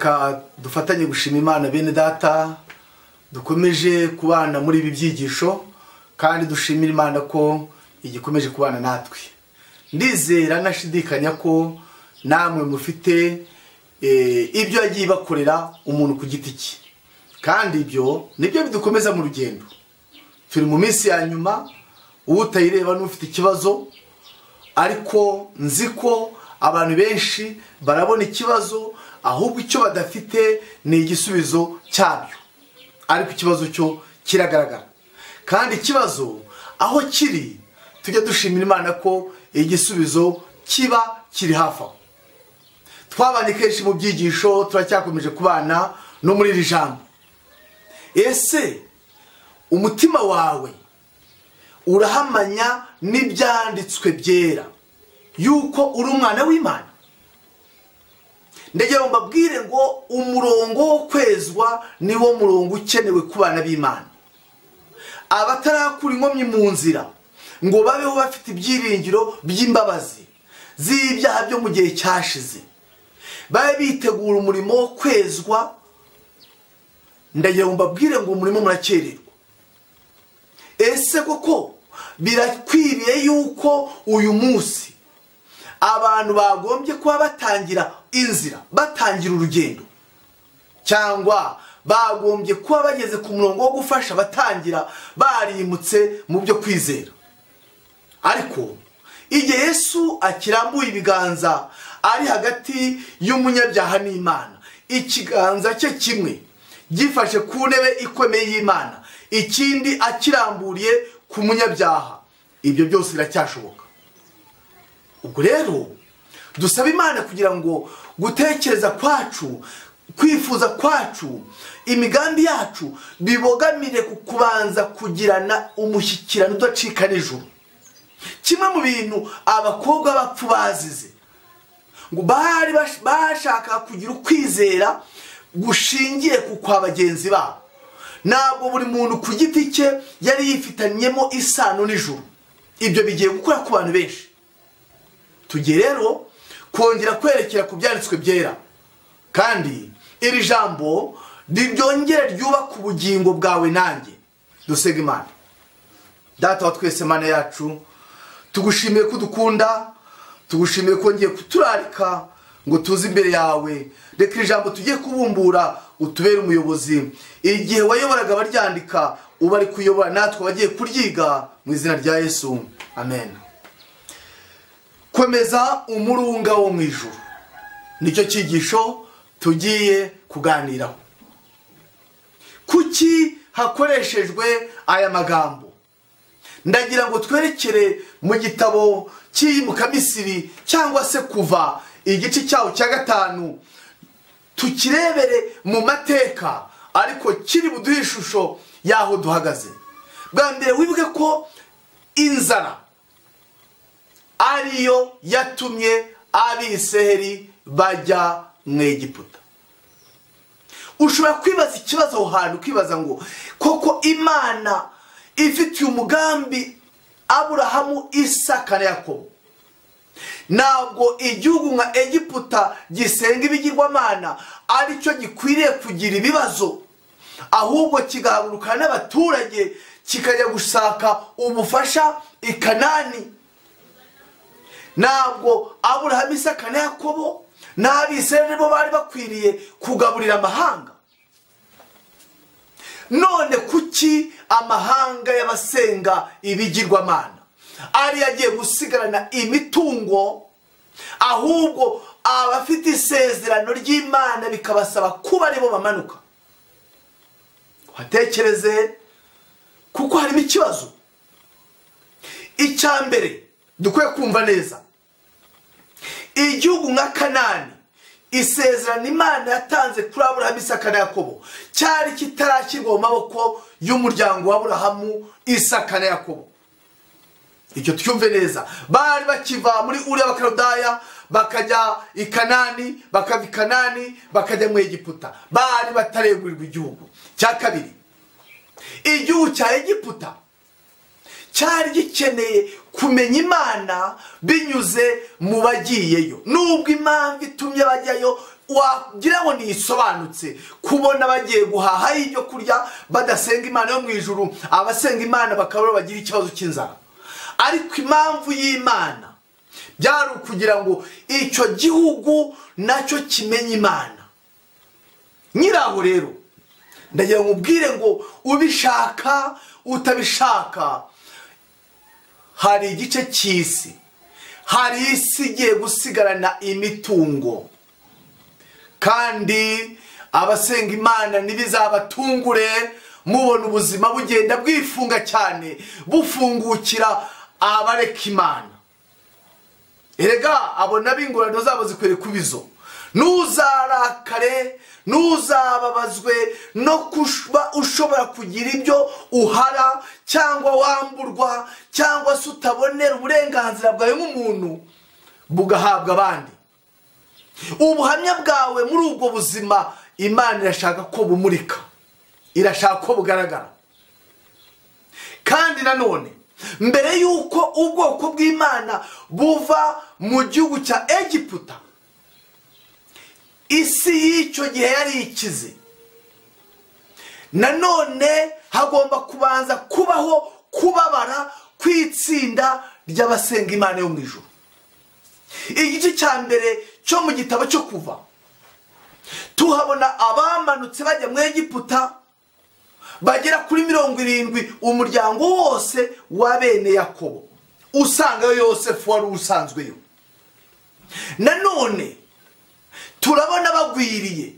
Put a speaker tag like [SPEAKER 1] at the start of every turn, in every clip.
[SPEAKER 1] reka dufatanye gushima Imana bene data dukomeje kubana muri ibi byigisho kandi dushimira Imana ko igikomeje kubana natwe. Ndizera nashidikanya ko namwe mufite ibyo yagiye bakorera umuntu ku giti cye, kandi ibyo nibyo bidukomeza mu rugendo. Turi mu minsi ya nyuma, utayireba n'ufite ikibazo, ariko nzi ko abantu benshi barabona ikibazo, ahubwo icyo badafite ni igisubizo cyabyo, ariko ikibazo cyo kiragaragara. Kandi ikibazo aho kiri tujya dushimira Imana ko igisubizo kiba kiri hafi aho. Twabanye kenshi mu byigisho, turacyakomeje kubana no muri iri jambo. Ese umutima wawe urahamanya n'ibyanditswe byera yuko uri umwana w'Imana? Ndagira ngo mbabwire ngo umurongo wo kwezwa niwo murongo ukenewe ku bana b'Imana. Abatarakura inkomyi mu nzira ngo babeho bafite ibyiringiro by'imbabazi z'ibyaha byo mu gihe cyashize, babe bitegura umurimo wo kwezwa. Ndagira ngo mbabwire ngo umurimo murakererwa. Ese koko birakwiriye yuko uyu munsi abantu bagombye kuba batangira inzira, batangira urugendo, cyangwa bagombye kuba bageze ku murongo wo gufasha batangira barimutse mu byo kwizera? Ariko igihe Yesu akirambuye ibiganza ari hagati y'umunyabyaha n'Imana, ikiganza cye kimwe gifashe ku ntebe ikomeye y'Imana, ikindi akiramburiye ku munyabyaha, ibyo byose biracyashoboka. Ubwo rero dusaba Imana kugira ngo gutekereza kwacu, kwifuza kwacu, imigambi yacu bibogamire ku kubanza kugirana umushyikirano udacika n'ijuru. Kimwe mu bintu abakobwa bapfu bazize, ngo bari bashaka kugira ukwizera gushingiye ku kwa bagenzi babo. Ntabwo buri muntu ku giti cye yari yifitanyemo isano n'ijuru. Ibyo bigiye gukora ku bantu benshi. Tugiye rero kongera kwerekera ku byanditswe byera, kandi iri jambo ryongere ryubaka ubugingo bwawe nanjye. Dusenge Imana. Data wa twese, Mana yacu, tugushimiye ko dukunda, tugushimiye ko ngiye kuturarika ngo tuze imbere yawe. Reka iri jambo tugiye kubumbura utubere umuyobozi. Igihe wayoboraga baryandika uba ari kuyobora natwe bagiye kuryiga, mu izina rya Yesu, amen. Komeza umurunga wo mu ijuru, nicyo cyigisho tugiye kuganiraho. Kuki hakoreshejwe aya magambo? Ndagira ngo twerekere mu gitabo cy'iyimuka Misiri, cyangwa se Kuva igice cyaho cya 5, tukirebere mu mateka, ariko kiri buduhe ishusho yaho duhagaze. Bwa mbere wibuke ko inzara ariyo yatumye Abisiraheli bajya mu Egiputa. Ushobora kwibaza ikibazo aho hantu, kwibaza ngo koko Imana ifitiye umugambi Aburahamu, Isaka na Yakobo. Ntabwo igihugu nka Egiputa gisenga ibigirwamana aricyo gikwiriye kugira ibibazo, ahubwo kigahaguruka n'abaturage kikajya gushaka ubufasha i Kanani. Ntabwo Aburahamu, Isaka na Yakobo n'Abisiraheli bo bari bakwiriye kugaburira amahanga? None kuki amahanga y'abasenga ibigirwamana ari yagiye gusigarana imitungo, ahubwo abafite isezerano ry'Imana bikabasaba kuba aribo bamanuka? Watekereze, kuko harimo ikibazo. Icya mbere dukwiye kumva neza, igihugu nka Kanani, isezerano Imana yatanze kuri Aburahamu, Isaka na Yakobo, cyari kitarashyirwa mu maboko y'umuryango wa Aburahamu, Isaka na Yakobo. Icyo twumve neza. Bari bakiva muri Uriya Bakaludaya bakajya i Kanani, bakava i Kanani bakajya mu Egiputa. Bari bataregurirwa igihugu. Cya kabiri, igihugu cya Egiputa cyari gikeneye kumenya Imana binyuze mu bagiyeyo. Nubwo impamvu itumye bajyayo wagira ngo ntisobanutse kubona bagiye guhaha ibyo kurya badasenga Imana yo mu ijuru, abasenga Imana bakaba bagira ikibazo cy'inzara. Ariko impamvu y'Imana byari ukugira ngo icyo gihugu nacyo kimenye Imana. Nyiraho rero ndagira ngo ubwire ngo ubishaka utabishaka, hari igice cy'isi, hari isi igiye gusigarana imitungo, kandi abasenga Imana ntibizabatungure mubona ubuzima bugenda bwifunga cyane bufungukira abareka Imana. Erega abona b'ingorane zabo zikwiriye kubizo. Ntuzarakare, ntuzababazwe no kuba ushobora kugira ibyo uhara cyangwa wamburwa cyangwa se utabonera uburenganzira bwawe nk'umuntu bugahabwa abandi. Ubuhamya bwawe muri ubwo buzima Imana irashaka ko bumurika, irashaka ko bugaragara. Kandi nanone mbere yuko ubwoko bw'Imana buva mu gihugu cya Egiputa, isi y'icyo gihe yari ikize. Nanone hagomba kubanza kubaho kubabara kw'itsinda ry'abasenga Imana yo mu ijuru. Igice cya mbere cyo mu gitabo cyo Kuva tuhabona abamanutse bajya mu Egiputa bagera kuri 70, umuryango wose wa bene Yakobo, usangayo Yosefu wari usanzweyo. Nanone turabona bagwiriye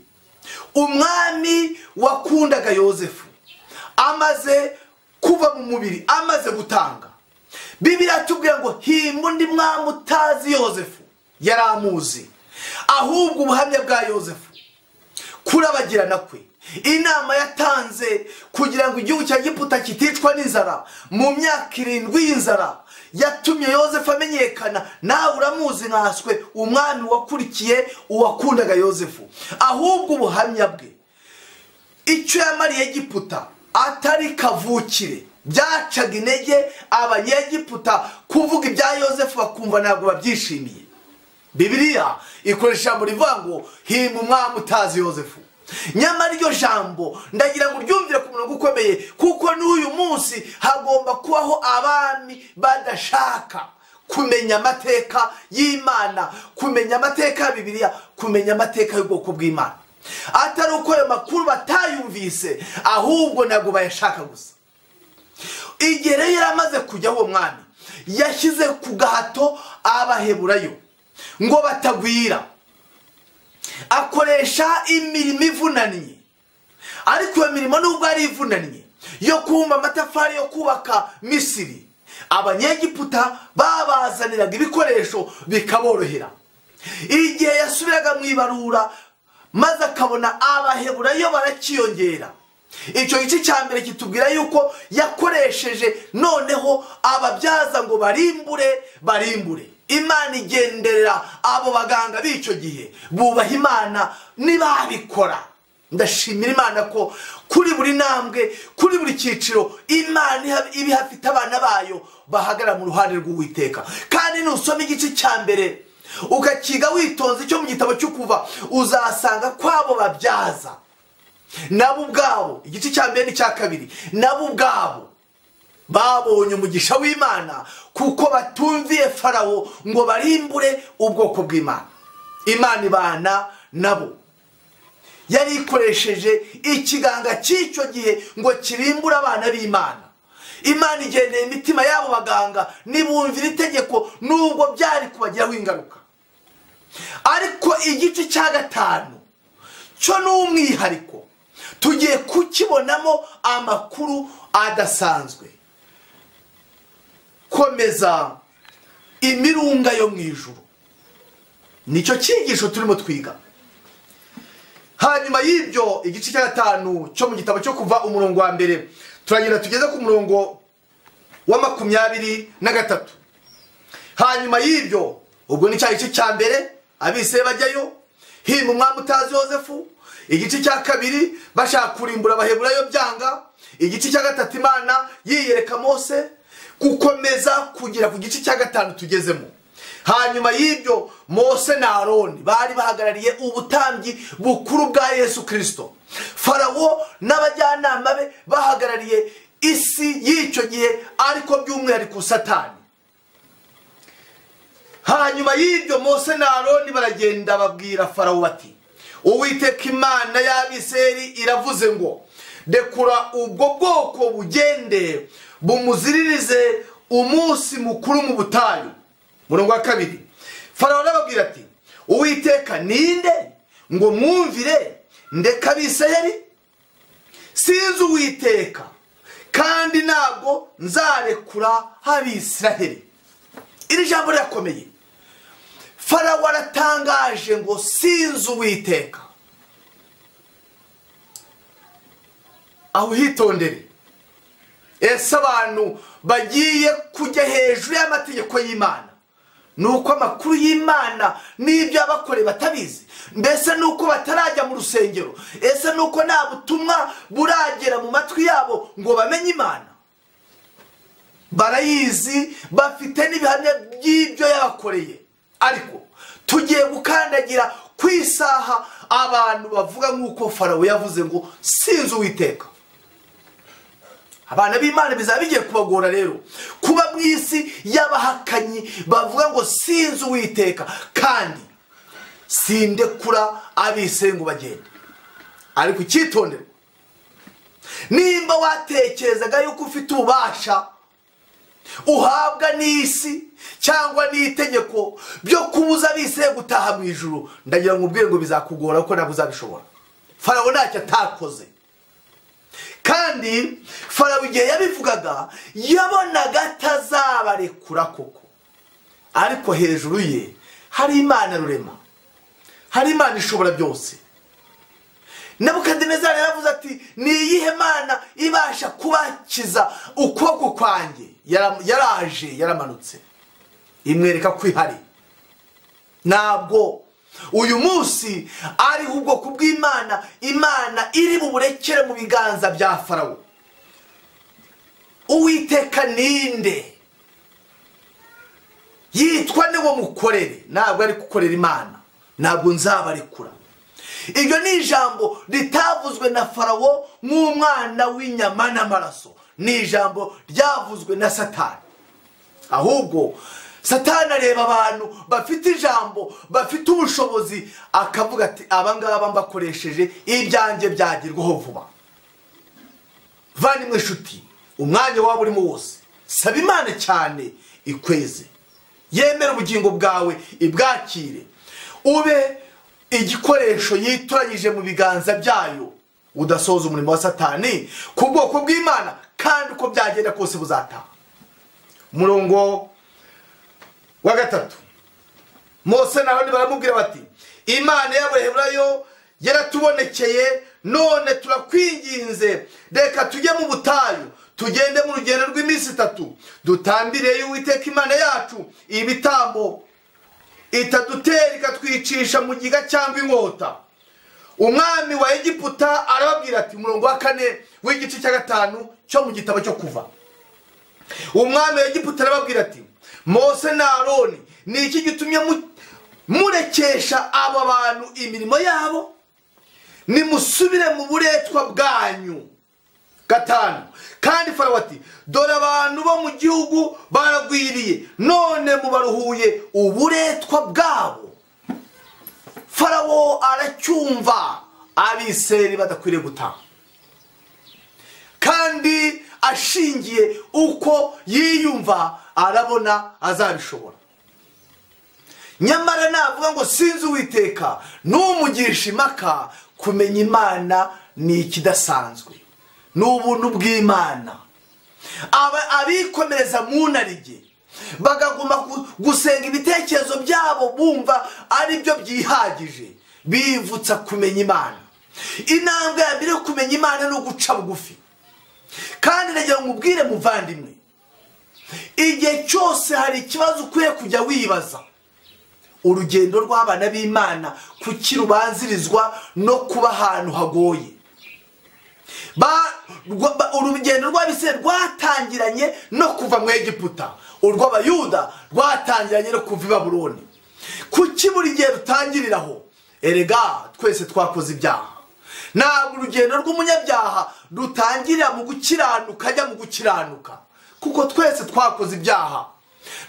[SPEAKER 1] umwami wakundaga Yosefu amaze kuva mu mubiri, amaze gutanga. Bibiliya tubwira ngo himba undi mwami utazi Yosefu, yari amuzi. Ahubwo ubuhamya bwa Yosefu, kurabagirana kwe, inama yatanze kugira ngo igihugu cya Egiputa kiticwa n'inzara mu myaka 7 y'inzara, yatumye Yosefu amenyekana. Nawe uramuzi nkaswe, umwami wakurikiye uwakundaga Yosefu. Ahubwo ubuhamya bwe, icyo yamariye Egiputa atari kavukire, byacaga intege abanyegiputa kuvuga ibya Yosefu bakumva ntabwo babyishimiye. Bibiliya ikoresha ijambo rivuga ngo himba umwami utazi Yosefu. Nyamara iryo jambo ndagira ngo uryumvire ku murongo ukomeye, kuko n'uyu munsi hagomba kubaho abami badashaka kumenya amateka y'Imana, kumenya amateka ya Bibiliya, kumenya amateka y'ubwoko bw'Imana. Atari uko ayo makuru batayumvise, ahubwo ntabwo bayashaka gusa. Igihe rero yaramaze kujya uwo mwami, yashyize ku gahato abaheburayo ngo batagwira, akoresha imirimo ivunaniye. Ariko iyo mirimo nubwo ari ivunaniye yo kubumba amatafari yo kubaka Misiri, abanyegiputa babazaniraga ibikoresho bikaborohera. Igihe yasubiraga mu ibarura maze akabona abaheburayo barakiyongera, icyo gice cya mbere kitubwira yuko yakoresheje noneho ababyaza ngo barimbure. Imana igenderera abo baganga b'icyo gihe, bubaha Imana nibabikora. Ndashimira Imana ko kuri buri ntambwe, kuri buri cyiciro, Imana ibi hafite abana bayo bahagarara mu ruhande rw'Uwiteka. Kandi nusoma igice cya mbere ukakiga witonze cyo mu gitabo cyo Kuva, uzasanga kwabo babyaza nabo ubwabo, igice cya mbere n'icya kabiri, nabo ubwabo babonye umugisha w'Imana kuko batumviye Farawo ngo barimbure ubwoko bw'Imana. Imana ibana nabo, yari ikoresheje ikiganga cy'icyo gihe ngo kirimbure abana b'Imana. Imana igendeye imitima y'abo baganga nibumvira itegeko nubwo byari kubagiraho ingaruka. Ariko igice cya gatanu cyo n'umwihariko, tugiye kukibonamo amakuru adasanzwe. Komeza imirunga yo mu ijuru, nicyo cyigisho turimo twiga. Hanyuma y'ibyo igice cya gatanu cyo mu gitabo cyo Kuva umurongo wa mbere, turagenda tugeze ku murongo wa 23. Hanyuma y'ibyo, ubwo ni cya gice cya mbere, abise bajyayo himba umwami utazi Yosefu. Igice cya kabiri bashaka kurimbura abaheburayo byanga. Igice cya gatatu Imana yiyereka Mose. Gukomeza kugera ku gice cya gatanu tugezemo, hanyuma y'ibyo Mose na Aroni bari bahagarariye ubutambyi bukuru bwa Yesu Kristo. Farawo n'abajyanama be bahagarariye isi y'icyo gihe, ariko by'umwihariko Satani. hanyuma y'ibyo Mose na Aroni baragenda babwira Farawo bati, Uwiteka Imana y'Abisirayeli iravuze ngo, dekura ubwo bwoko bugende bumuziririze umunsi mukuru mu butayu. Murongo wa 2, Farawo arababwira ati, Uwiteka ninde ngo mwumvire ndeka Abisirayeli? Sinzi Uwiteka, kandi ntabwo nzarekura Abisirayeli. Iri jambo rirakomeye. Farawo aratangaje ngo sinzi Uwiteka. Aho hitondere, ese abantu bagiye kujya hejuru y'amategeko y'Imana, nuko amakuru y'Imana n'ibyo abakore batabizi? Mbese nuko batarajya mu rusengero? Ese nuko nta butumwa buragera mu matwi yabo ngo bamenye Imana? Barayizi, bafite n'ibihamya by'ibyo yabakoreye. Ariko tugiye gukandagira ku isaha abantu bavuga nk'uko Farawo yavuze ngo sinzi Uwiteka. Abana b'Imana bizaba bigiye kubagora rero kuba mu isi y'abahakanyi bavuga ngo sinzi Uwiteka kandi sindekura Abisirayeli ngo bagende. Ariko icyitondere, nimba watekerezaga yuko ufite ububasha uhabwa n'isi cyangwa n'itegeko byo kubuza Abisirayeli gutaha mu ijuru, ndagira ngo ubwire ngo bizakugora kuko ntabwo uzabishobora. Farawo ntacyo atakoze, kandi Farawo igihe yabivugaga yabonaga atazabarekura koko. Ariko hejuru ye hari Imana rurema, hari Imana ishobora byose. Nebukadinezari yaravuze ati, ni iyihe Mana ibasha kubakiza ukuboko kwanjye? Yaraje, yaramanutse imwereka ko ihari. Ntabwo uyu munsi ari ubwoko bw'Imana, Imana iri mu burekere mu biganza bya Farawo. Uwiteka ninde? Yitwa nde wo mukorere? Ntabwo ari gukorera Imana. Ntabwo nzabarekura. Iryo ni ijambo ritavuzwe na Farawo nk'umwana w'inyama n'amaraso, ni ijambo ryavuzwe na Satani. Ahubwo Satani areba abantu bafite ijambo, bafite ubushobozi, akavuga ati, abangaba mbakoresheje ibyanjye byagirwaho vuba. Vandimwe nshuti, umwanya waba urimo wose, saba Imana cyane ikweze, yemera ubugingo bwawe ibwakire, ube igikoresho yitoranyije mu biganza byayo, udasoza umurimo wa Satani ku bwoko bw'Imana, kandi uko byagenda kose buzataha. Murongo wa 3, Mose na Aroni baramubwira bati, Imana y'Abaheburayo yaratubonekeye, none turakwinginze reka tujye mu butayu, tugende mu rugendo rw'iminsi 3, dutambire Uwiteka Imana yacu ibitambo, itadutera ikatwicisha mu giga cyangwa inkota. Umwami wa Egiputa arababwira ati, murongo wa 4 w'igice cya 5 cyo mu gitabo cyo Kuva, umwami wa Egiputa arababwira ati, Mose na Aroni, ni iki gitumye murekesha aba bantu imirimo yabo? Nimusubire mu buretwa bwanyu. 5, kandi Farawo ati, dore abantu bo mu gihugu baragwiriye, none mubaruhuye uburetwa bwabo. Farawo aracyumva Abisirayeli badakwiriye gutaha, kandi ashingiye uko yiyumva arabona azabishobora. Nyamara navuga ngo sinzi Uwiteka, n'umugisha impaka. Kumenya Imana ni ikidasanzwe, ni ubuntu bw'Imana. Abikomereza mu narige bagaguma gusenga ibitekerezo byabo bumva ari byo byihagije, bivutsa kumenya Imana. Intambwe ya mbere yo kumenya Imana no guca bugufi. Kandi nagira ngo ubwire muvandimwe, igihe cyose hari ikibazo ukwiye kujya wibaza, urugendo rw'abana b'Imana kuki rubanzirizwa no kuba ahantu hagoye? urugendo rw'abisirayeli rwatangiranye no kuva mu Egiputa, urw'abayuda rwatangiranye no kuva i Babuloni. Kuki buri gihe rutangiriraho? Erega twese twakoze ibyaha. Ntabwo urugendo rw'umunyabyaha rutangirira mu gukiranuka ajya mu gukiranuka, kuko twese twakoze ibyaha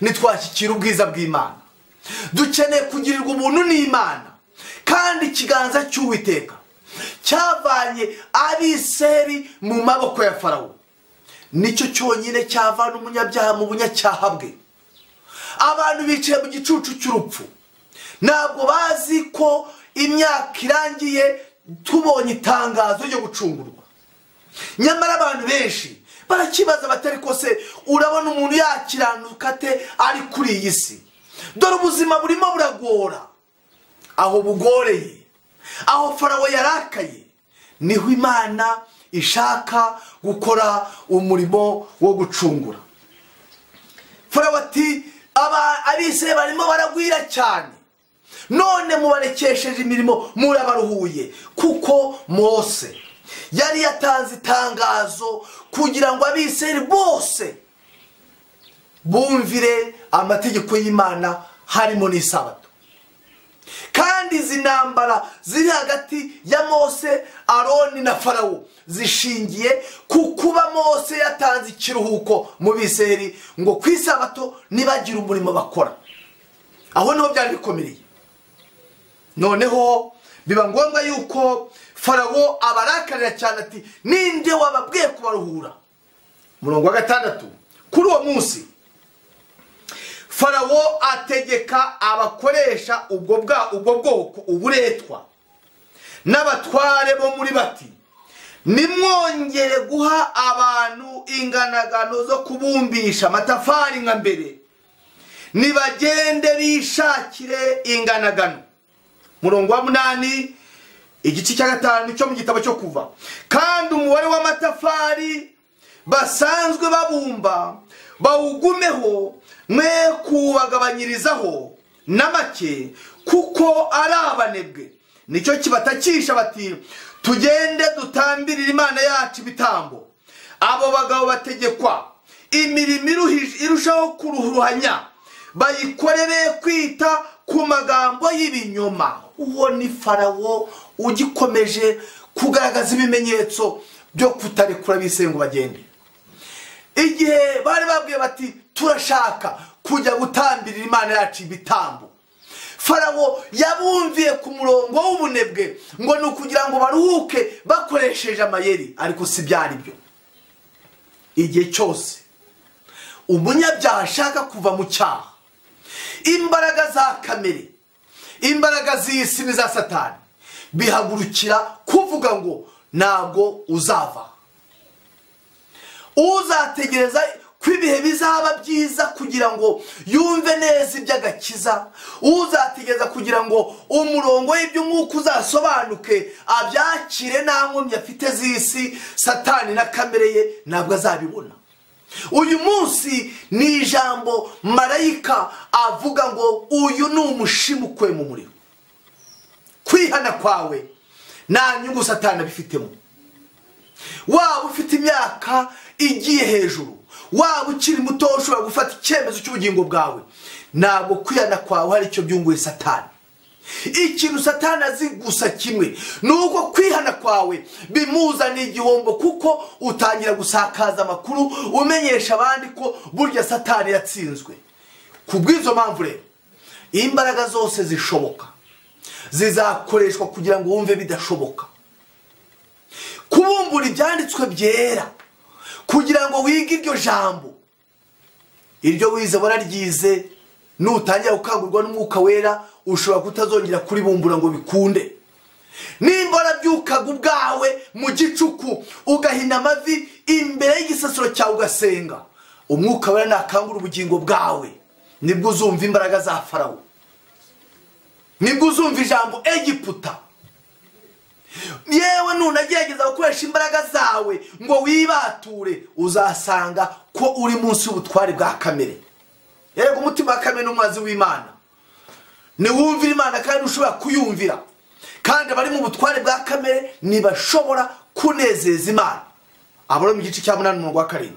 [SPEAKER 1] ntitwashyikira ubwiza bw'Imana. Dukeneye kugirirwa ubuntu n'Imana, kandi ikiganza cy'Uwiteka cyavanye Abisirayeli mu maboko ya Farawo. Nicyo cyonyine cyavana umunyabyaha mu bunyacyaha bwe. Abantu bicaye mu gicucu cy'urupfu, ntabwo bazi ko imyaka irangiye tubonye itangazo ryo gucungurwa. Nyamara abantu benshi barakibaza batari ko se urabona umuntu yakiranuka ate ari kuri iyi si? Dore ubuzima burimo buragora. Aho bugoreye, aho Farawo yarakaye, niho Imana ishaka gukora umurimo wo gucungura. Farawo ati Abisirayeli barimo baragwira cyane, none mubarekesheje imirimo murabaruhuye. Kuko Mose yari yatanze itangazo kugira ngo Abisirayeli bose bumvire amategeko y'Imana, harimo n'isabato. Kandi izi ntambara ziri hagati ya Mose, Aroni na Farawo zishingiye ku kuba Mose yatanze ikiruhuko mu Bisirayeli ngo ku isabato nibagira umurimo bakora. Aho niho byari bikomereye. Noneho biba ngombwa yuko Farawo abarakarira cyane ati ninde wababwiye kubaruhura? Murongo wa 6, kuri uwo munsi Farawo ategeka abakoresha ubwo bwoko uburetwa n'abatware bo muri bati, nimwongere guha abantu inganagano zo kubumbisha amatafari nka mbere, nibagende bishakire inganagano. Murongo wa 8, igice cya 5 cyo mu gitabo cyo Kuva. Kandi umubare w'amatafari basanzwe babumba bawugumeho, mwe kubagabanyirizaho na make, kuko ari abanebwe. Nicyo kibatakisha bati tugende dutambirire Imana yacu ibitambo. Abo bagabo bategekwa imirimo irushaho kuruhanya, bayikorere kwita ku magambo y'ibinyoma. Uwo ni Farawo ugikomeje kugaragaza ibimenyetso byo kutarekura Abisirayeli ngo bagende. Igihe bari babwiye bati turashaka kujya gutambirira Imana yacu ibitambo, Farawo yabumviye ku murongo w'ubunebwe ngo ni ukugira ngo baruhuke bakoresheje amayeri, ariko si byari byo. Igihe cyose umunyabyaha ashaka kuva mu cyaha, imbaraga za kamere, imbaraga z'isi n'iza Satani bihagurukira kuvuga ngo ntabwo uzava. Uzategereza ko ibihe bizaba byiza kugira ngo yumve neza iby'agakiza, uzategereza kugira ngo umurongo w'iby'umwuka uzasobanuke, abyakire nta nkomyi afite z'isi, Satani na kamere ye ntabwo azabibona. Uyu munsi ni ijambo marayika avuga ngo uyu ni umushimukwe mu muriro. Kwihana kwawe nta nyungu Satani abifitemo. Waba ufite imyaka igiye hejuru, waba ukiri muto ushobora gufata icyemezo cy'ubugingo bwawe, ntabwo kwihana kwawe hari icyo byunguye Satani. Ikintu Satani azi gusa kimwe, nuko kwihana kwawe bimuzana igihombo, kuko utangira gusakaza amakuru umenyesha abandi ko burya Satani yatsinzwe. Kubw'izo mpamvu rero imbaraga zose zishoboka zizakoreshwa kugira ngo wumve bidashoboka. Kubumbura ibyanditswe byera kugira ngo wige iryo jambo, iryo wize wararyize, nutangira gukangurwa n'Umwuka Wera ushobora kutazongera kuribumbura ngo bikunde. Nimba warabyukaga ubwawe mu gicuku ugahina amavi imbere y'igisasiro cyawe ugasenga, Umwuka Wera nakangura ubugingo bwawe, nibwo uzumva imbaraga za Farawo, nibwo uzumva ijambo Egiputa. Yewe nunagerageza gukoresha imbaraga zawe ngo wibature, uzasanga ko uri munsi y'ubutware bwa kamere. Yego umutima wa kamere n'umwazi w'Imana, ni wumvira Imana kandi ushobora kuyumvira. Kandi abari mu butware bwa kamere ntibashobora kunezeza Imana. Abura mu gice cya 8:7.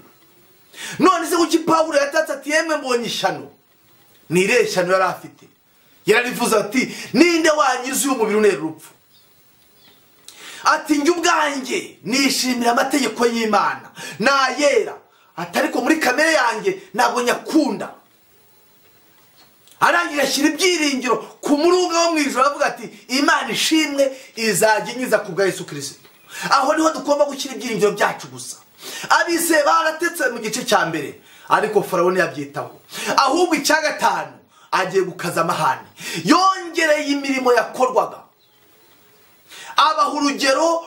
[SPEAKER 1] None se kuki Pawulo yatatse ati yemwe mbonye ishyano? Ni ireshano yari afite. Yararivuze ati ninde wanyize uyu mubiri unera urupfu? Ati njye ubwanjye nishimira amategeko y'Imana nayera, atariko muri kamere yanjye ntabwo nyakunda. Arangira ashyira ibyiringiro ku murunga wo mu ijuru avuga ati Imana ishimwe izajya inyiza ku bwa Yesu Kristo. Aho niho dugomba gushyira ibyiringiro byacu gusa. Abise baratetse mu gice cya mbere, ariko Farawo yabyitaho. Ahubwo icya gatanu agiye gukaza amahane, yongereye imirimo yakorwaga. Abaha urugero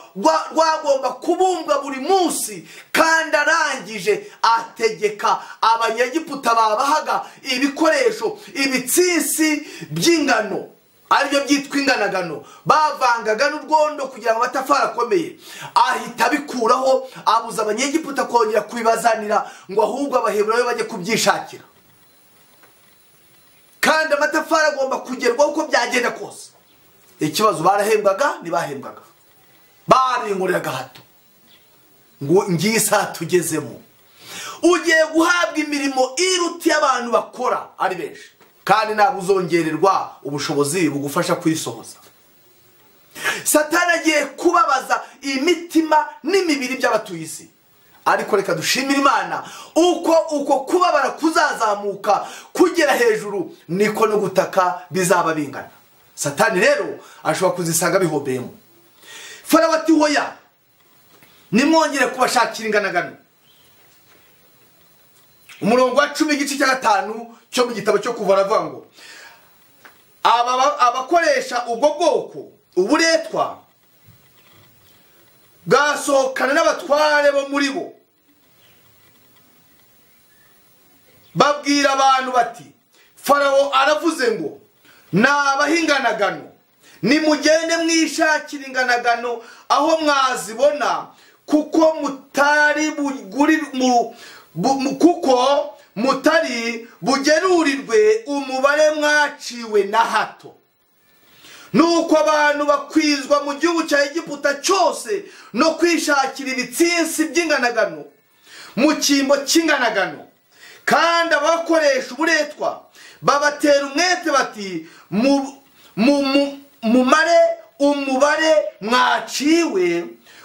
[SPEAKER 1] rwagomba kubumbwa buri munsi, kandi arangije ategeka abanyegiputa babahaga ibikoresho, ibitsisi by'ingano, aribyo byitwa inganagano, bavangaga n'urwondo kugira ngo amatafari akomeye. Ahita abikuraho, abuza abanyegiputa kongera kubibazanira, ngo ahubwo Abaheburayo bajye kubyishakira. Kandi amatafari agomba kugerwaho uko byagenda kose. Ikibazo barahembwaga ntibahembwaga, barinkoreraga hato. Ngo ngiye isaha tugezemo, ugiye guhabwa imirimo iruti y'abantu bakora ari benshi, kandi ntabwo uzongererwa ubushobozi bugufasha kwisohoza. Satani agiye kubabaza imitima n'imibiri by'abatuye isi. Ariko reka dushimire Imana uko kubabara kuzazamuka kugera hejuru, niko no gutaka bizaba bingana. Satani rero ashobora kuzisanga bihobeyemo. Farawo ati hoya, nimwongere kubashakira inganagano. Umurongo wa 10 igice cya 5 cyo mu gitabo cyo Kuva aravuga ngo abakoresha ubwo bwoko uburetwa bwasohokana n'abatware bo muri bo, babwira abantu bati Farawo aravuze ngo nabahinganagano, nimugende mwishakira inganagano aho mwazibona, kuko mutari bugerurirwe umubare mwaciwe na hato. Nuko abantu bakwizwa mu gihugu cya Egiputa cyose no kwishakira ibitsinsi by'inganagano mu cyimbo cy'inganagano. Kandi abakoresha uburetwa babatera umwete bati mumare umubare mwaciwe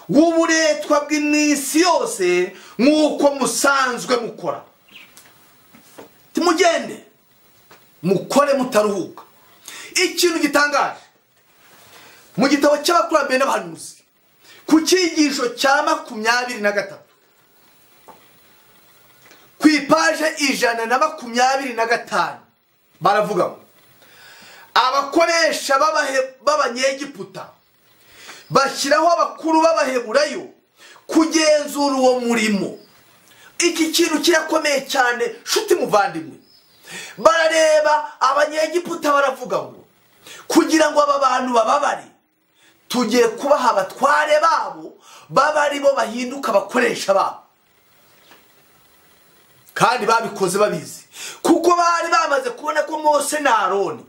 [SPEAKER 1] w'uburetwa bw'iminsi yose nk'uko musanzwe mukora. Timugende mukore mutaruhuka. Ikintu gitangaje mu gitabo cy'abakurambere n'abahanuzi ku cyigisho cya 23 ku ipaje 125 baravuga ngo abakoresha b'abanyegiputa bashyiraho abakuru b'Abaheburayo kugenzura uwo murimo. Iki kintu kirakomeye cyane shuti muvandimwe. Barareba abanyegiputa baravuga ngo kugira ngo aba bantu bababare, tugiye kubaha abatware babo babari bo bahinduka abakoresha babo. Kandi babikoze babizi, kuko bari bamaze kubona ko Mose na Aroni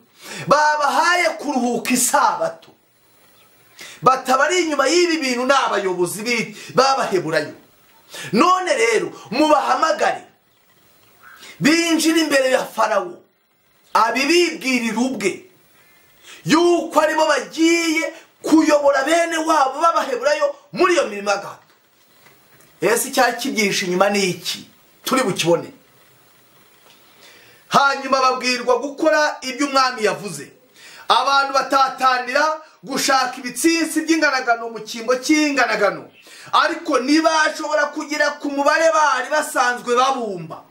[SPEAKER 1] babahaye kuruhuka isabato, batabari inyuma y'ibi bintu n'abayobozi b'Abaheburayo. None rero mubahamagare binjira imbere ya Farawo, abibibwirira ubwe yuko aribo bagiye kuyobora bene wabo b'Abaheburayo muri iyo mirimo gato. Ese cyakibyihishe inyuma ni iki? Turi bukibone. Hanyuma babwirwa gukora ibyo umwami yavuze. Abantu batatanira gushaka ibitsinsi by'inganagano mu cyimbo cy'inganagano, ariko ntibashobora kugera ku mubare bari basanzwe babumba.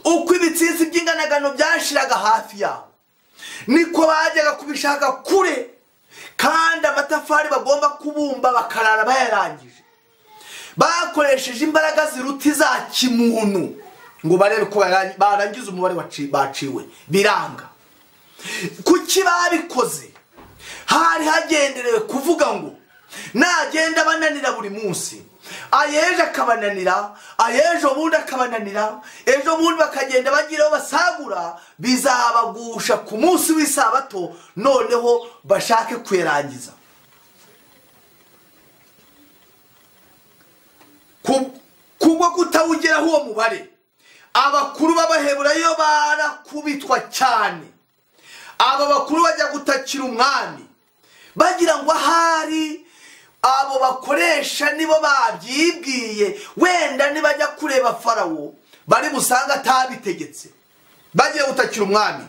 [SPEAKER 1] Uko ibitsinsi by'inganagano byashiraga hafi yabo, niko bajyaga kubishaka kure, kandi amatafari bagomba kubumba bakarara bayarangije. Bakoresheje imbaraga ziruta za kimuntu ngo barebe ko barangiza umubare baciwe, biranga. Kuki babikoze? Hari hagenderewe kuvuga ngo nagenda bananira buri munsi, ayeje akabananira, ayejo bundi akabananira, ejo bundi bakagenda bagiraho basagura, bizabagusha ku munsi w'isabato, noneho bashake kwerangiza. kubwo kutawugeraho uwo mubare abakuru b'Abaheburayo barakubitwa cyane. Aba bakuru bajya gutakira umwami bagira ngo ahari abo bakoresha nibo babyibwiye, wenda nibajya kureba Farawo bari busanga atabitegetse. Bagiye gutakira umwami,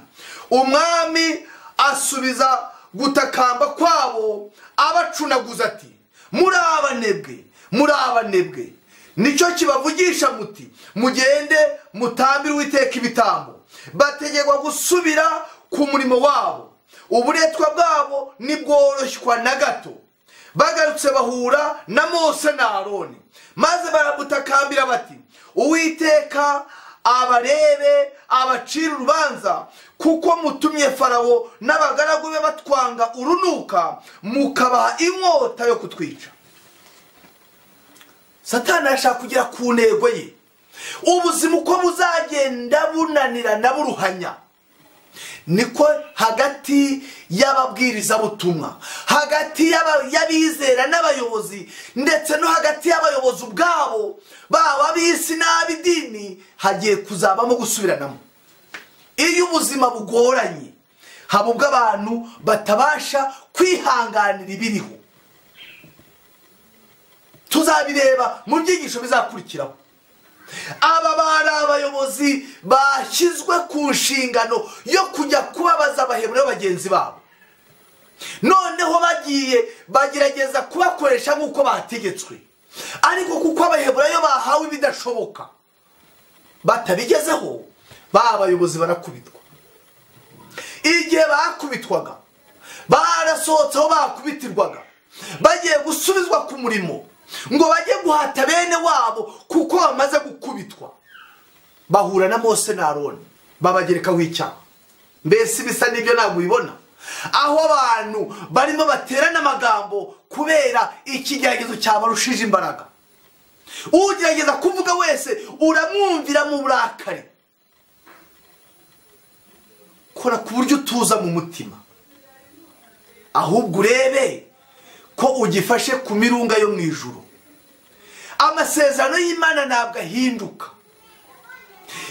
[SPEAKER 1] umwami asubiza gutakamba kwabo abacunaguza ati muri abanebwe nicyo kibavugisha muti mugende mutambire Uwiteka ibitambo. Bategekwa gusubira ku murimo wabo, uburetwa bwabo nibworoshywa na gato. Bagarutse bahura na Mose na Aroni, maze baramutakambira bati Uwiteka abarebe abacira urubanza, kuko mutumye Farawo n'abagaragu be batwanga urunuka, mukabaha inkota yo kutwica. Satani ashaka kugera ku ntego ye. Ubuzima uko buzagenda bunanirana buruhanya, niko hagati y'ababwiriza butumwa, hagati y'abizera n'abayobozi, ndetse no hagati y'abayobozi ubwabo baba b'isi n'ab'idini hagiye kuzabamo gusubiranamo. Iyo ubuzima bugoranye haba ubwo abantu batabasha kwihanganira ibiriho. Tuzabireba mu byigisho bizakurikiraho. Aba bari abayobozi bashyizwe ku nshingano yo kujya kubabaza Abaheburayo bagenzi babo, noneho bagiye bagerageza kubakoresha nk'uko bategetswe, ariko kuko Abaheburayo bahawe ibidashoboka batabigezeho, ba bayobozi barakubitwa. Igihe bakubitwaga barasohotse aho bakubitirwaga bagiye gusubizwa ku murimo ngo bajye guhata bene wabo kuko bamaze gukubitwa. Bahura na Mose na Aroni babagerekaho icyaha. Mbese bisa n'ibyo ntabwo ubibona, aho abantu barimo baterana amagambo kubera ikigeragezo cyabarushije imbaraga. Ugerageza kuvuga wese uramwumvira mu burakari. Kora ku buryo utuza mu mutima, ahubwo urebe ko ugifashe ku mirunga yo mu ijuru. Amasezerano y'Imana ntabwo ahinduka.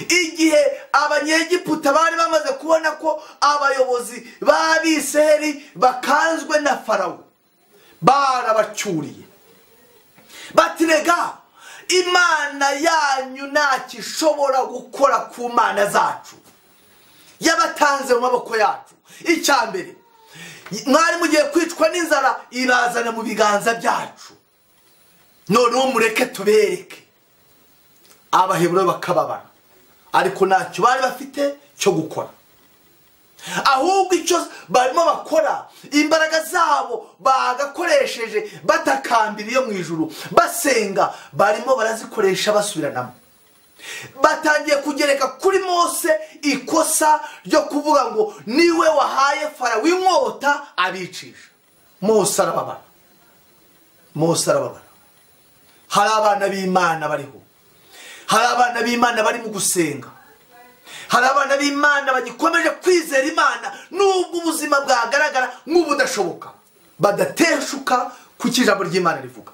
[SPEAKER 1] Igihe Abanyegiputa bari bamaze kubona ko abayobozi b'Abisirayeli bakanzwe na Farawo, barabacyuriye bati rega Imana yanyu ntacyo ishobora gukora ku mana zacu, yabatanze mu maboko yacu. Icya mbere, mwari mugiye kwicwa n'inzara, ibazana mu biganza byacu, noneho mureke tubereke. Abaheburayo bakababara, ariko ntacyo bari bafite cyo gukora. Ahubwo icyo barimo bakora, imbaraga zabo bagakoresheje batakambira iyo mu ijuru basenga, barimo barazikoresha basubiranamo. Batangiye kugereka kuri Mose ikosa ryo kuvuga ngo niwe wahaye Farawo inkota abicisha. Mose arababara. Hari abana b'Imana bariho, hari abana b'Imana bari mu gusenga, hari abana b'Imana bagikomeje kwizera Imana nubwo ubuzima bwagaragara nk'ubudashoboka, badateshuka ku ijambo ry'Imana rivuga.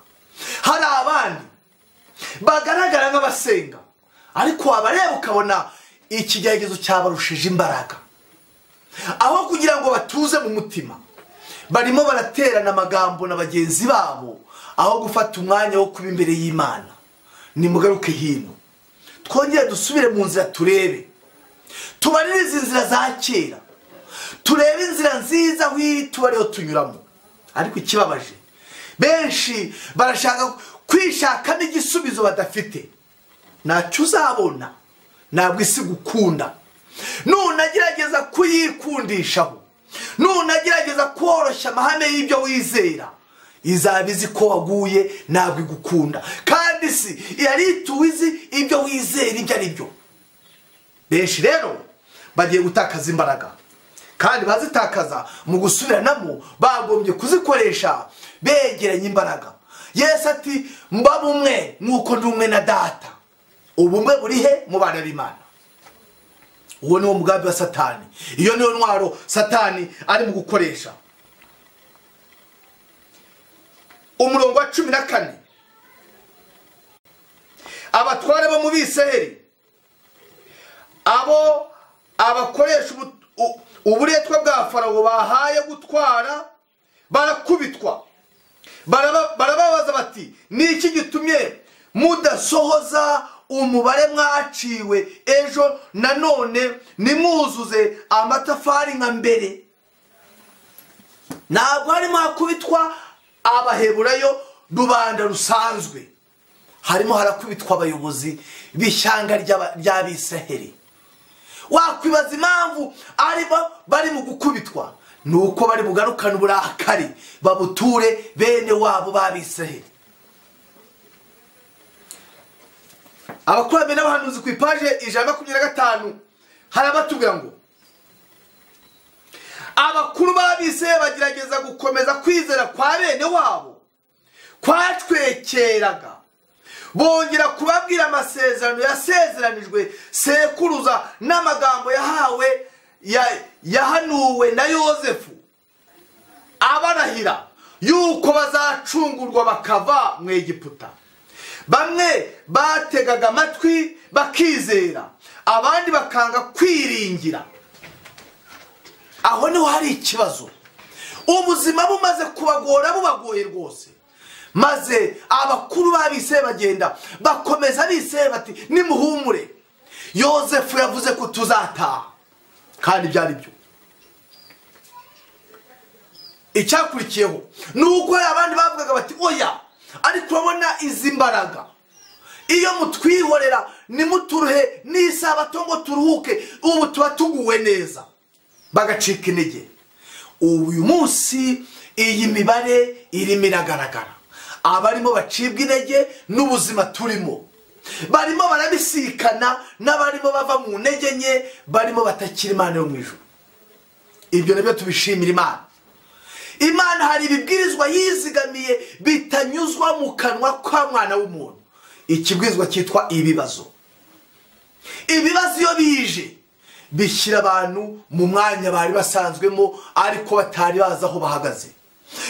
[SPEAKER 1] Hari abandi bagaragara nk'abasenga, ariko abareba ukabona ikigeragezo cyabarushije imbaraga. Aho kugira ngo batuze mu mutima, barimo baraterana amagambo na bagenzi babo, aho gufata umwanya wo kuba imbere y'Imana. Nimugaruke hino, twongere dusubire mu nzira, turebe, tubaririze inzira za kera, turebe inzira nziza tubariho tunyuramo. Ariko ikibabaje, benshi barashaka kwishakamo igisubizo badafite. Ntacyo uzabona, ntabwo isi gukunda. Nunagerageza kuyikundishaho, nunagerageza koroshya amahame y'ibyo wizera, izaba izi ko waguye, ntabwo igukunda. Kandi isi yari ituwizi ibyo wizera ibyo ari byo. Benshi rero bagiye gutakaza imbaraga, kandi bazitakaza mu gusubiranamo bagombye kuzikoresha begeranye imbaraga. Yesu ati mba bumwe nk'uko ndi umwe na Data. Ubumwe buri he? Mu bana b'Imana. Uwo ni wo mugambi wa Satani, iyo niyo ntwaro Satani ari mu gukoresha. Umurongo wa 14, abatware bo mu Bisirayeli abo abakoresha uburetwa bwa Farawo bahaye gutwara barakubitwa, barababaza bati niki gitumye mudasohoza umubare mwaciwe ejo nanone nimwuzuze amatafari nka mbere? Ntabwo harimo hakubitwa abaheburayo rubanda rusanzwe, harimo harakubitwa abayobozi b'ishyanga ry'Abisirayeli. Wakwibaza impamvu bari mu gukubitwa, nuko bari bugarukana uburakari babuture bene wabo b'Abisirayeli. Abakurambere n'abahanuzi ku ipaje 125 harabatubwira ngo abakuru b'Abisirayeli bagerageza gukomeza kwizera kwa bene wabo kwatwekeraga, bongera kubabwira amasezerano yasezeranijwe sekuruza n'amagambo yahanuwe na Yozefu, abarahira yuko bazacungurwa bakava mu Egiputa. Bamwe bategaga amatwi bakizera, abandi bakanga kwiringira. Aho niho hari ikibazo. Ubuzima bumaze kubagora, bubagoye rwose, maze abakuru b'Abisirayeli bagenda bakomeza Abisirayeli bati nimuhumure, Yozefu yavuze ko tuzataha, kandi byari byo. Icyakurikiyeho nuko abandi bavugaga bati oya, ariko urabona izi mbaraga iyo mutwihorera nimuturuhe n'isabato ngo turuhuke, ubu tuba tuguwe neza, bagacika intege. Uyu munsi iyi mibare irimo iragaragara, abarimo bacibwa intege n'ubuzima turimo, barimo barabisikana n'abarimo bava mu ntege nke, barimo batakira Imana yo mu ijuru. Ibyo nabyo tubishimira Imana. Imana hari ibibwirizwa yizigamiye bitanyuzwa mu kanwa kwa mwana w'umuntu. Ikibwirizwa cyitwa ibibazo. Ibibazo iyo bije bishyira abantu mu mwanya bari basanzwemo ariko batari bazi aho bahagaze.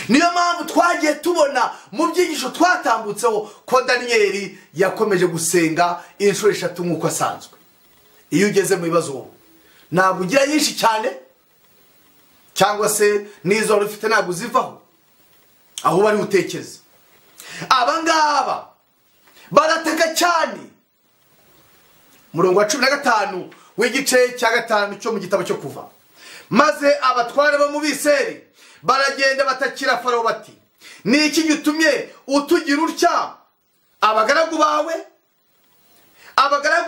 [SPEAKER 1] Niyo mpamvu twagiye tubona mu byigisho twatambutseho ko Daniyeli yakomeje gusenga inshuro 3 nk'uko asanzwe. Iyo ugeze mu bibazo ntabwo ugira nyinshi cyane, cyangwa se nizo rufite ntabwo zivaho, aho bari utekereza. Abangaba barataka cyane. Murongo wa 15 w'igice cya 5 cyo mu gitabo cyo Kuva. Maze abatware bo mu Bisirayeli baragenda batakira Farawo bati niki gitumye utugira utya? Abagaragu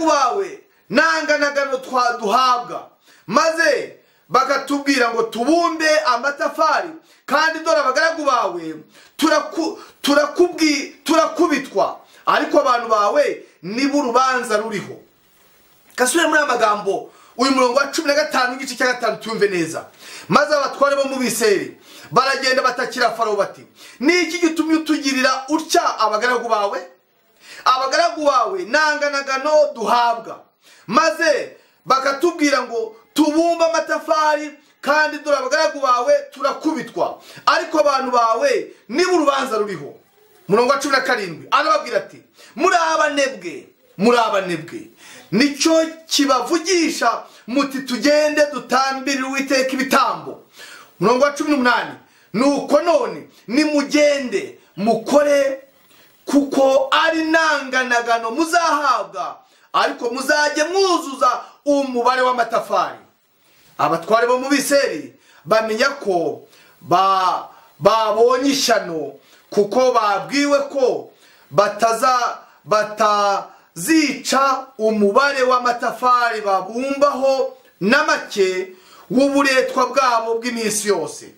[SPEAKER 1] bawe nanganagano twaduhabwa, maze bagatubwira ngo tubumbe amatafari, kandi dore abagaragu bawe turakubitwa, ariko abantu bawe nibo urubanza ruriho. Kasubire muri amagambo uyu murongo wa 15 igice cya 5 tumve neza. Maze abatware bo mu Bisirayeli baragenda batakira Farawo bati niki gitumye utugirira utya? Abagaragu bawe nanganagano duhabwa, maze bakatubwira ngo tubumba amatafari, kandi dore abagaragu bawe turakubitwa, ariko abantu bawe nibo urubanza ruriho. Murongo wa 17 arababwira ati muri abanebwe nicyo kibavugisha muti tugende dutambirire Uwiteka ibitambo. Murongo wa 18 nuko none nimugende mukore, kuko ari nanganagano muzahabwa, ariko muzajye mwuzuza umubare w'amatafari. Abatware bo mu Bisirayeli bamenya ko babonye ishyano, kuko babwiwe ko batazica umubare w'amatafari babumbaho na make w'uburetwa bwabo bw'iminsi yose.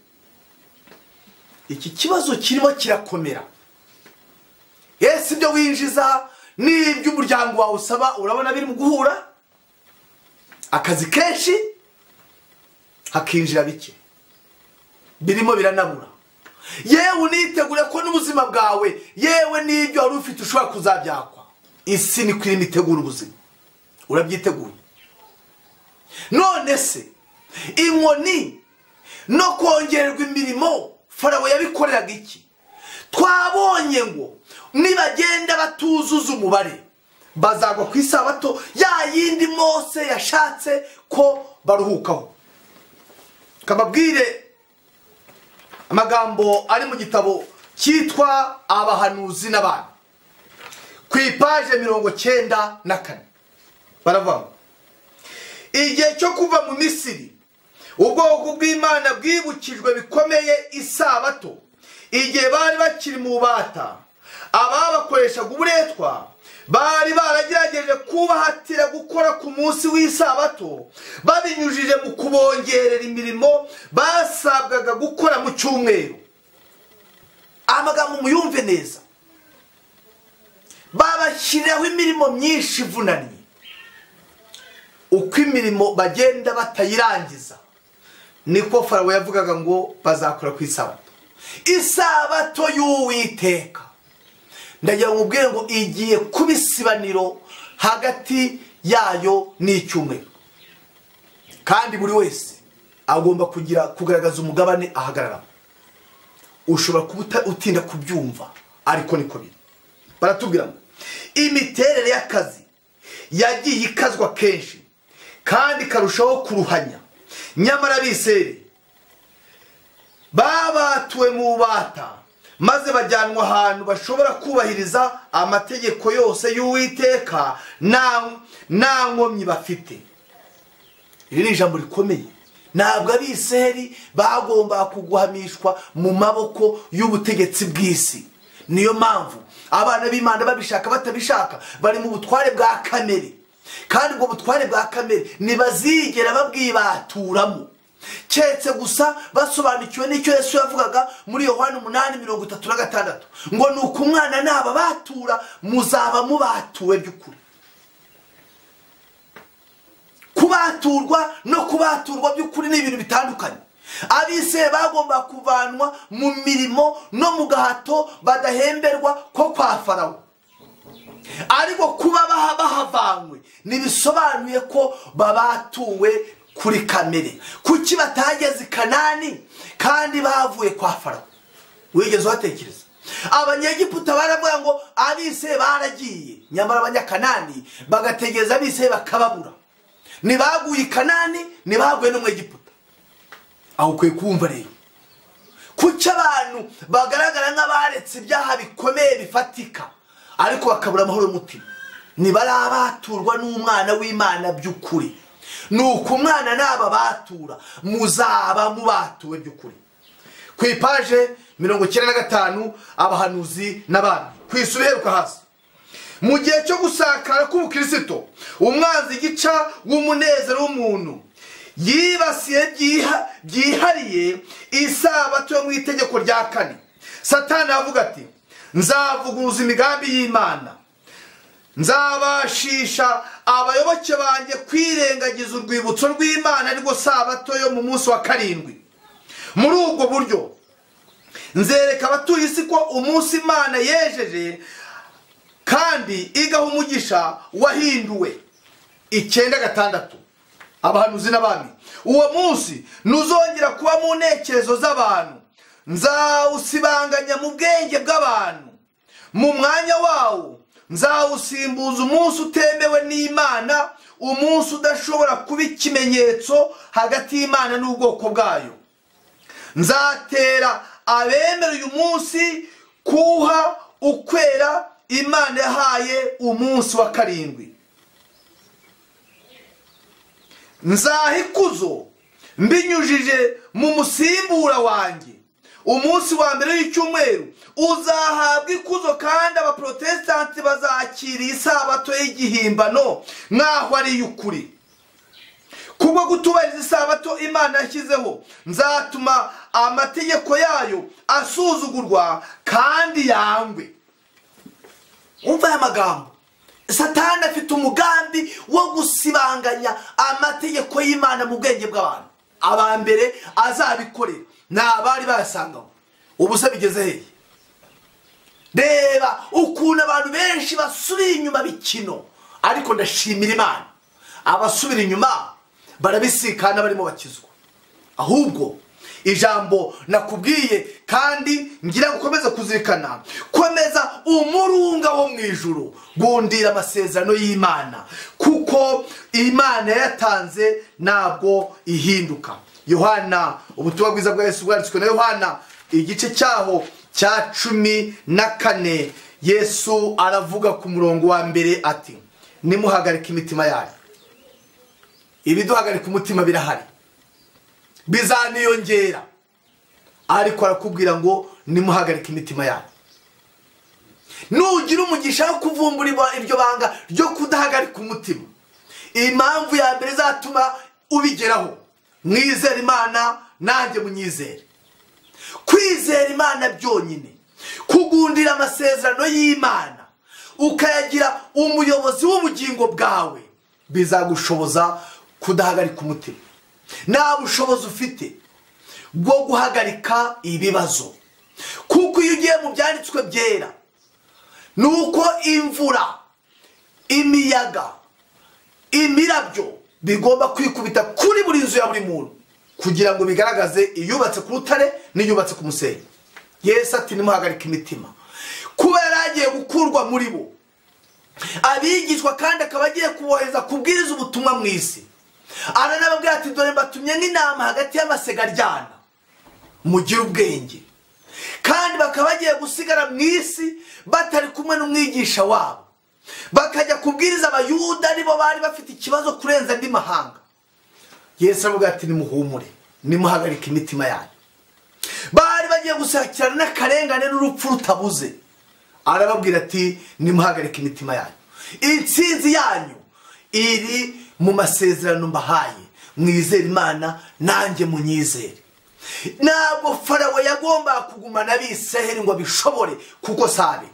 [SPEAKER 1] Iki kibazo kirimo kirakomera. Ese ibyo winjiza n'ibyo umuryango wawe usaba urabona biri mu guhura? Akazi kenshi hakinjira bike, birimo biranabura. Yewe unitegure ko n'ubuzima bwawe, yewe n'ibyo wari ufite ushobora kuzabyakwa. Isi ni kwirimo itegura ubuzima. Urabyiteguye? None se inkoni no kongererwa imirimo Farawo yabikoreraga iki? Twabonye ngo nibagenda batuzuza umubare, bazagwa ku isabato ya yindi Mose yashatse ko baruhukaho. Kababwire amagambo ari mu gitabo cyitwa Abahanuzi n'Abami ku ipaje 94 baravuga igihe cyo kuva mu Misiri ubwoko bw'Imana bwibukijwe bikomeye isabato igihe bari bakiri mu bubata ababakoreshaga uburetwa bari baragerageje kubahatira gukora ku munsi w'isabato babinyujije mu kubongerera imirimo basabwaga gukora mu cyumweru. Amagambo muyumve neza, babashyiraho imirimo myinshi ivunanye. Uko imirimo bagenda batayirangiza niko Farawo yavugaga ngo bazakora ku isabato, isabato y'Uwiteka. Ndagira ngo ubwire ngo igiye kuba isibaniro hagati yayo n'icyumweru, kandi buri wese agomba kugaragaza umugabane ahagararamo. Ushobora kuba utinda kubyumva, ariko niko biri. Baratubwira ngo imiterere y'akazi yagiye ikazwa kenshi kandi karushaho kuruhanya, nyamara Abisirayeli babatuwe mu bubata maze bajyanwa ahantu bashobora kubahiriza amategeko yose y'Uwiteka nta nkomyi bafite. Iri ni ijambo rikomeye. Ntabwo Abisirayeli bagomba kuguhamishwa mu maboko y'ubutegetsi bw'isi. Niyo mpamvu abana b'Imana babishaka batabishaka bari mu butware bwa kamere, kandi ubwo butware bwa kamere ntibazigera babwibaturamo, keretse gusa basobanukiwe n'icyo Yesu yavugaga muri Yohana 8:36 ngo nuko umwana nababatura muzaba mubatuwe by'ukuri. Kubaturwa no kubaturwa by'ukuri ni ibintu bitandukanye. Abisirayeli bagomba kuvanwa mu mirimo no mu gahato badahemberwa ko kwa Farawo, ariko kuba bahavanywe ntibisobanuye ko babatuwe kuri kamere. Kuki batageze i Kanani kandi bavuye kwa Farawo? Wigeze watekereza? Abanyegiputa baravuga ngo Abisirayeli baragiye, nyamara Abanyakanani bagategereza Abisirayeli bakababura. Nibaguye i Kanani, nibaguye no mu Egiputa. Aho ukwiye kumva rero kuki abantu bagaragara nk'abaretse ibyaha bikomeye bifatika ariko bakabura amahoro y'umutima? Ntibarabaturwa n'umwana w'Imana by'ukuri. Nuko umwana nababatura muzaba mubatuwe by'ukuri. Ku ipaje 95 Abahanuzi n'Abami kwisubiheruka hasi. Mu gihe cyo gusakara k'ubukristo umwanzi gica w'umunezero w'umuntu yibasiye byihariye isabato yo mu itegeko rya 4. Satani avuga ati nzavuguruza imigambi y'Imana, nzabashisha abayoboke banjye kwirengagiza urwibutso rw'Imana ariko sabato yo mu munsi wa 7. Muri ubwo buryo nzereka abatuye isi ko umunsi Imana yejeje kandi igaha umugisha wahinduwe. 9:6 Abahanuzi n'Abami. Uwo munsi nuzongera kuba mu ntekerezo z'abantu, nzawusibanganya mu bwenge bw'abantu. Mu mwanya wawo nzawusimbuza umunsi utemewe n'Imana, umunsi udashobora kuba ikimenyetso hagati y'Imana n'ubwoko bwayo. Nzatera abemera uyu munsi kuha ukwera Imana yahaye umunsi wa 7. Nzaha ikuzo mbinyujije mu musimbura wanjye. Umunsi wa mbere w'icyumweru uzahabwa ikuzo, kandi abaprotestanti bazakira isabato y'igihimbano nk'aho ari y'ukuri. Kubwo gutubahiriza isabato Imana yashyizeho, nzatuma amategeko yayo asuzugurwa kandi yangwe. Umva aya magambo. Satani afite umugambi wo gusibanganya amategeko y'Imana mu bwenge bw'abantu. Abambere azabikorera n'abari basangaho. Ubusa bigeze hehe? Reba ukuntu abantu benshi basubira inyuma bikino, ariko ndashimira Imana abasubira inyuma barabisikana barimo bakizwa. Ahubwo ijambo nakubwiye kandi ngira ngo ukomeze kuzirikana, komeza umurunga wo mu ijuru, gundira amasezerano y'Imana, kuko Imana yatanze ntabwo ihinduka. Yohana, ubutumwa bwiza bwa Yesu bwanditswe na Yohana igice cyaho cya 14, Yesu aravuga ku murongo wa mbere ati, nimuhagarika imitima yanyu. Ibiduhagarika umutima birahari, bizaniyongera, ariko arakubwira ngo nimuhagarika imitima yanyu. Nugira umugisha wo kuvumbura iryo banga ryo kudahagarika umutima, impamvu ya mbere izatuma ubigeraho, mwizere Imana nanjye munyizere. Kwizera Imana byonyine, kugundira amasezerano y'Imana, ukayagira umuyobozi w'ubugingo bwawe, bizagushoboza kudahagarika umutima. Nta bushobozi ufite bwo guhagarika ibibazo, kuko iyo ugiye mu byanditswe byera, nuko imvura, imiyaga, imirabyo bigomba kwikubita kuri buri nzu ya buri muntu, kugira ngo bigaragaze iyubatse ku rutare n'iyubatse ku musenyi. Yesu ati nimuhagarika imitima, kuba yaragiye gukurwa muri bo abigishwa, kandi akaba agiye kubohereza kubwiriza ubutumwa mu isi. Aranababwira ati, dore mbatumye nk'intama hagati y'amasega aryana, mugire ubwenge. Kandi bakaba bagiye gusigara mu isi batari kumwe n'umwigisha wabo, bakajya kubwiriza abayuda, aribo bari bafite ikibazo kurenza andi mahanga. Yesu aravuga ati, nimuhumure, nimuhagarika imitima yanyu. Bari bagiye gusakirana n'akarengane n'urupfu rutabuze. Arababwira ati, nimuhagarika imitima yanyu, intsinzi yanyu iri mu masezerano mbahaye, mwizere Imana nanjye munyizere. Ntabwo Farawo yagomba kugumana abisiraheli ngo bishobore, kuko sabe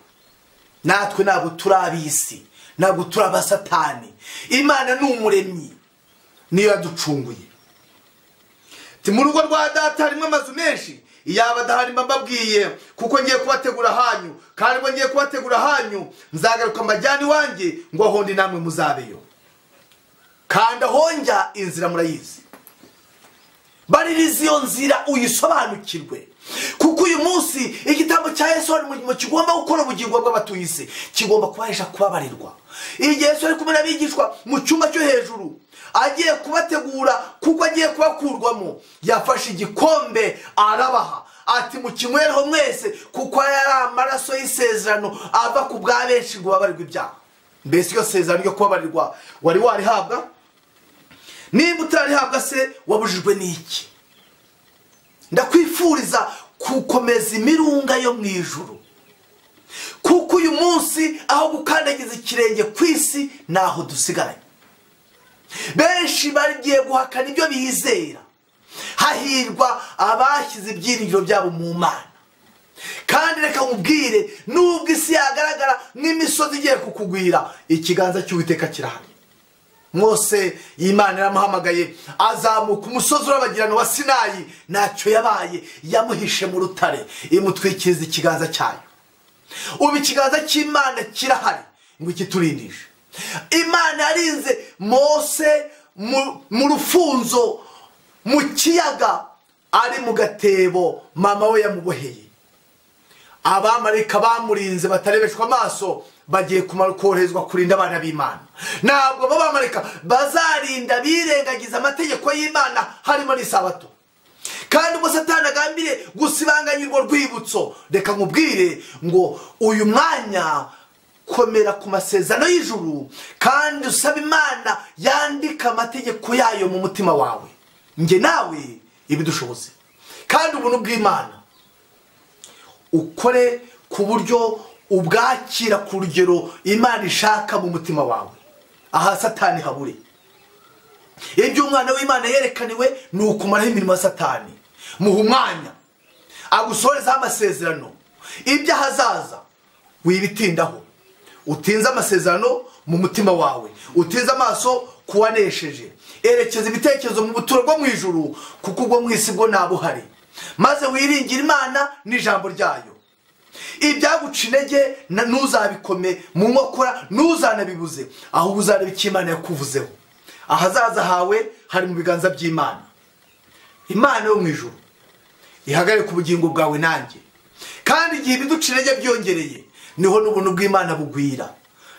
[SPEAKER 1] natwe ntabwo turi ab'isi, ntabwo turi abasatani. Imana ni umuremyi, niyo yaducunguye. Mu rugo rwa data harimo amazu menshi, iyaba adahari mba mbabwiye, kuko ngiye kubategura hanyu, kandi ngo ngiye kubategura hanyu nzagaruka mbajyane iwanjye, ngo aho ndi namwe muzabeyo. Kandi aho njya inzira murayizi, baririza iyo nzira uyisobanukirwe, kuko uyu munsi igitambo cya Yesu mu kigomba gukora ubugingo bw'abatuye isi, kigomba kubahesha kubabarirwa. Igihe Yesu ari kumwe n'abigishwa mu cyumba cyo hejuru, agiye kubategura kuko agiye kubakurwamo, yafashe igikombe arabaha ati, mukinywereho mwese, kuko yari amaraso y'isezerano ava ku bwa benshi ngo babarirwe ibyaha. Mbese iyo sezerano ryo kubabarirwa wari warihabwa? Nimba utarihabwa se wabujijwe n'iki? Ndakwifuriza gukomeza imirunga yo mu ijuru, kuko uyu munsi aho gukandagiza ikirenge ku isi naho dusigaranye. Benshi bagiye guhakana ibyo bizera. Hahirwa abashyize ibyiringiro byabo mu Mana. Kandi reka nkubwire, nubwo isi yagaragara nk'imisozi igiye kukugwira, ikiganza cy'Uwiteka kirahari. Mose Imana yaramuhamagaye, azamuka umusozi urabagirana wa Sinayi, ntacyo yabaye, yamuhishe mu rutare, imutwikiriza ikiganza cyayo. Ubu ikiganza cy'Imana kirahari ngo kiturindishe. Imana yarinze Mose mu rufunzo, mu kiyaga, ari mu gatebo mama we yamuboheye. Abamarayika bamurinze batarebeshwa amaso, bagiye koherezwa kurinda abana b'Imana. Ntabwo abamarayika bazarinda birengagiza amategeko y'Imana, harimo n'isabato. Kandi ubwo Satani agambiriye gusibanganya urwo rwibutso, reka nkubwire ngo uyu mwanya komera ku masezerano y'ijuru, kandi usaba Imana yandika amategeko yayo mu mutima wawe. Nge nawe ibidushoboze, kandi ubuntu bw'Imana ukore ku buryo ubwakira ku rugero Imana ishaka mu mutima wawe, aha Satani habure. Ibyo umwana w'Imana yerekaniwe ni ukumaraho imirimo ya Satani. Muha umwanya agusorezaho amasezerano, ibyo ahazaza wibitindaho. Utinze amasezerano mu mutima wawe, utinze amaso kuwanesheje. Erekeza ibitekerezo mu buturo bwo mu ijuru, kuko ubwo mu isi bwo nabuhari, maze wiringire Imana n'ijambo ryayo. Ibyaguca intege ntuzabikome mu nkokora, ntuzanabibuze, aho uzareba icyo Imana yakuvuzeho. Ahazaza hawe hari mu biganza by'Imana. Imana yo mu ijuru ihagarare ku bugingo bwawe nanjye. Kandi igihe ibiduca intege byongereye, niho n'ubuntu bw'Imana bugwira.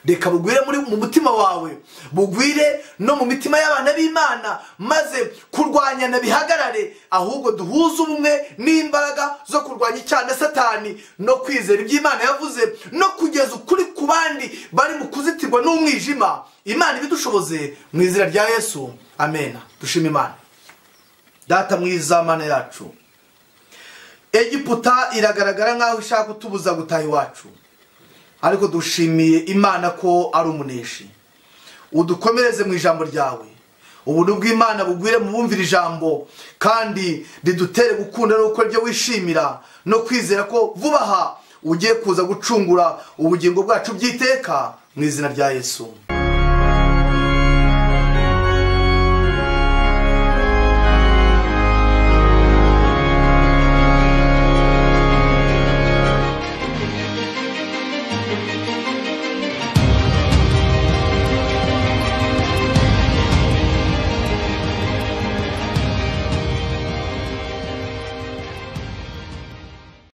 [SPEAKER 1] Reka bugwire mu mutima wawe, bugwire no mu mitima y'abana b'Imana, maze kurwanyana bihagarare, ahubwo duhuze ubumwe n'imbaraga zo kurwanya icyaha na Satani, no kwizera iby'Imana yavuze, no kugeza ukuri ku bandi bari mu kuzitirwa n'umwijima. Imana ibidushoboze mu izina rya Yesu, amen. Dushima Imana. Data mwiza, Mana yacu, Egiputa iragaragara nk'aho ishaka kutubuza gutaha iwacu, ariko dushimiye Imana ko ari umuneshi. Udukomereze mu ijambo ryawe, ubuntu bw'Imana bugwire mu bumvira ijambo, kandi ridutere gukunda no gukora ibyo wishimira, no kwizera ko vuba aha ugiye kuza gucungura ubugingo bwacu by'iteka, mu izina rya Yesu.